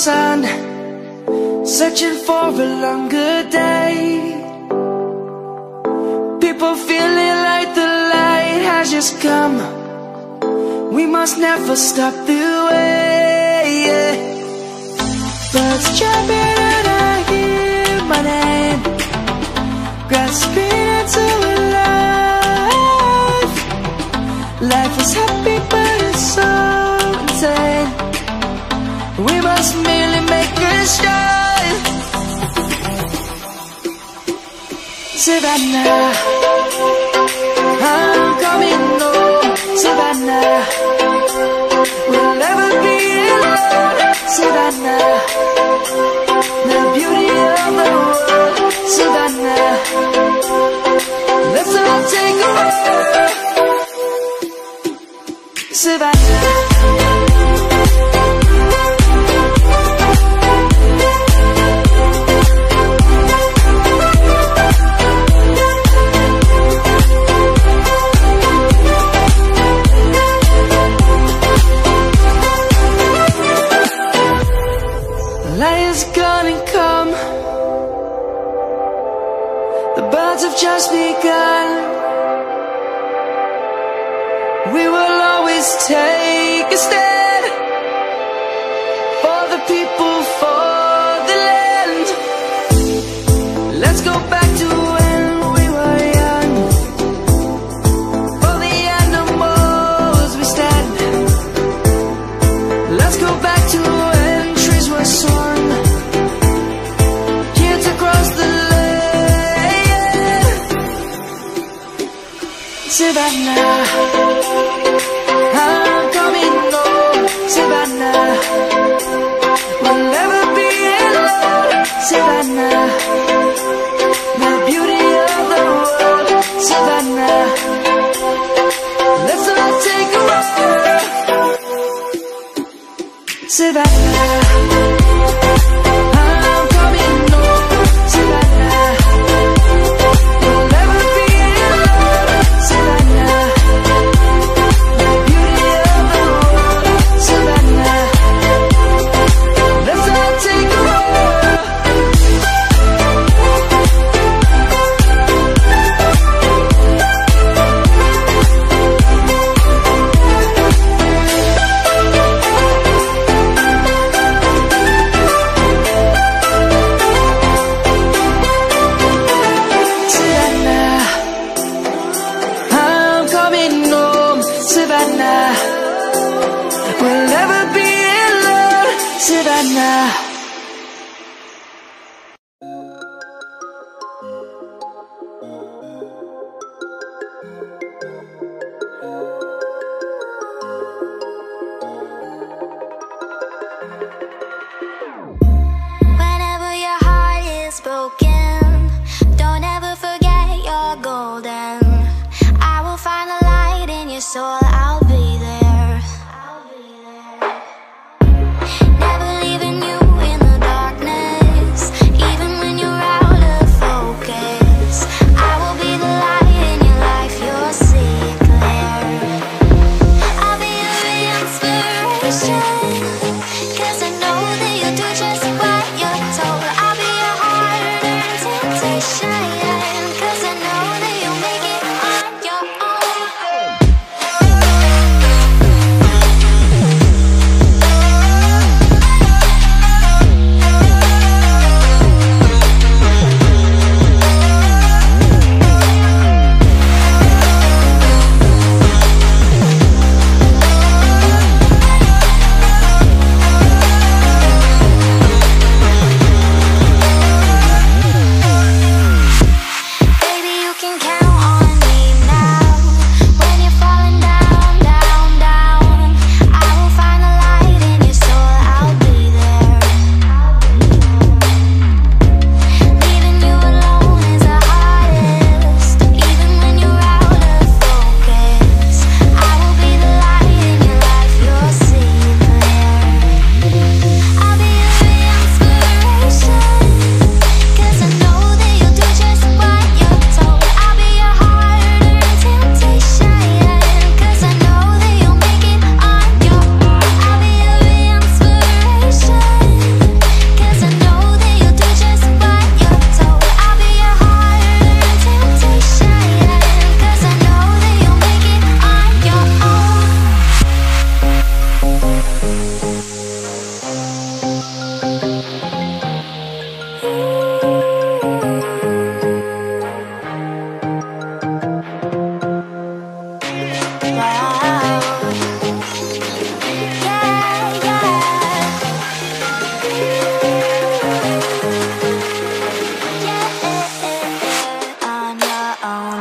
sun, searching for a longer day. People feeling like the light has just come. We must never stop the way. Birds jumping and I hear my name, grasping into a life. Life is happy but it's so insane. We must merely make a start. Savannah, I'm coming home. Savannah, we'll never be alone. Savannah, the beauty of the world. Savannah, let's all take a walk. Savannah. Lion's gonna come. The birds have just begun. We will always take a stand for the people, for the land. Let's go back to when we were young, for Savannah, I'm coming home, Savannah. We'll never be alone, Savannah. The beauty of the world, Savannah. Let's all take a walk, Savannah. We'll never be alone, Savannah. Whenever your heart is broken, don't ever forget you're golden. I will find a light in your soul, I'll be there. Never leaving you in the darkness, even when you're out of focus. I will be the light in your life, you'll see it clear. I'll be your inspiration, 'cause I know that you'll do just what you're told. I'll be your hard-earned temptation, 'cause I know that you'll make it on your own. Baby, you can count on me now. When you're falling down, down, down, I will find a light in your soul, I'll be there. Leaving you alone is the hardest, even when you're out of focus. I will be the light in your life, you'll see it clear. I'll be your inspiration, 'cause I know that you'll do just what you're told. I'll be your hard-earned temptation, 'cause I know that you'll make it on your own. I'll be your inspiration, 'cause I know that you'll do just what you're told. I'll be your hard-earned temptation, 'cause I know that you'll make it on your own. On your own.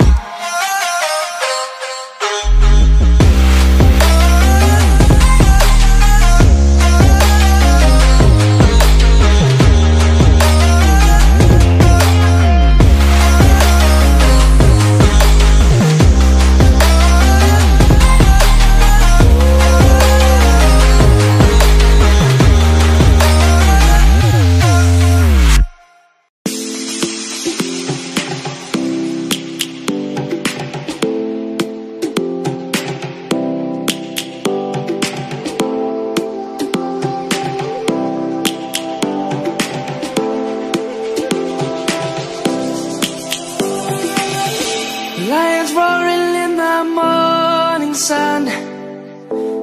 Lions roaring in the morning sun,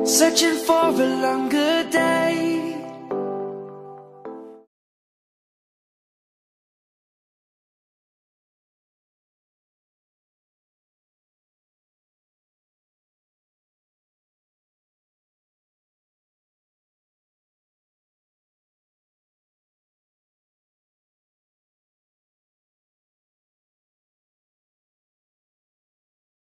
searching for a longer day.